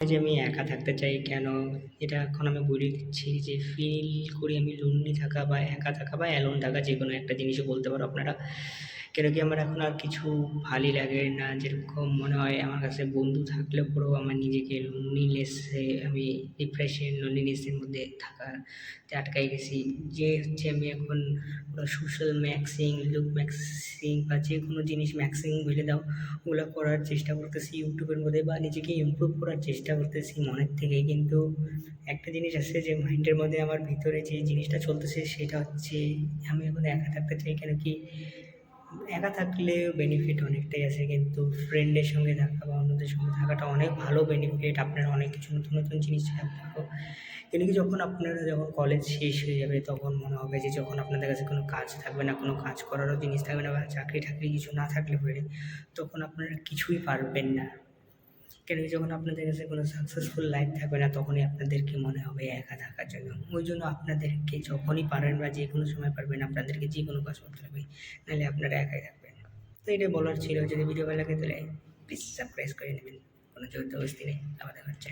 যে আমি একা থাকতে চাই কেন? এটা এখন আমি বলে দিচ্ছি যে ফিল করি আমি লোনলি থাকা বা একা থাকা বা অ্যালোন থাকা যেকোনো একটা জিনিসই বলতে পারো আপনারা। কেন কি আমার এখন আর কিছু ভালোই লাগে না। যেরকম মনে হয় আমার কাছে বন্ধু থাকলে পরেও আমার নিজেকে লোনলিনেসে আমি ডিপ্রেশন, লোনলিনেসের মধ্যে থাকাতে আটকাই গেছি। যে হচ্ছে আমি এখন পুরো সোশ্যাল ম্যাক্সিং, লুক ম্যাক্সিং বা যেকোনো জিনিস ম্যাক্সিং বলে দাও, ওগুলো করার চেষ্টা করতেছি ইউটিউবের মধ্যে বা নিজেকে ইমপ্রুভ করার চেষ্টা করতেছি মনের থেকে। কিন্তু একটা জিনিস আছে যে মাইন্ডের মধ্যে আমার ভিতরে যে জিনিসটা চলতেছে সেটা হচ্ছে আমি এখন একা থাকতে চাই। কেন কি একা থাকলে বেনিফিট অনেকটাই আছে, কিন্তু ফ্রেন্ডের সঙ্গে থাকা বা অন্যদের সঙ্গে থাকাটা অনেক ভালো বেনিফিট। আপনারা অনেক কিছু নতুন নতুন জিনিস শিখতে পারো। কিন্তু কি যখন কলেজ শেষ হয়ে যাবে তখন মনে হবে যে যখন আপনাদের কাছে কোনো কাজ থাকবে না, কোনো কাজ করারও জিনিস থাকবে না বা চাকরি টাকরি কিছু না থাকলে পরে তখন আপনারা কিছুই পারবেন না। কেন কি যখন আপনাদের কাছে কোনো সাকসেসফুল লাইফ থাকবে না তখনই আপনাদেরকে মনে হবে একা থাকার জন্য। ওই জন্য আপনাদেরকে যখনই পারেন বা যে কোনো সময় পারবেন আপনাদেরকে যে কোনো কাজ করতে হবে, নাহলে আপনারা একাই থাকবেন। তো এটাই বলার ছিল। যদি ভিডিও ভালো লাগে তাহলে প্লিজ সাবস্ক্রাইব করে নেবেন। কোনো জোর জবরদস্তি নেই। আবার দেখা হচ্ছে।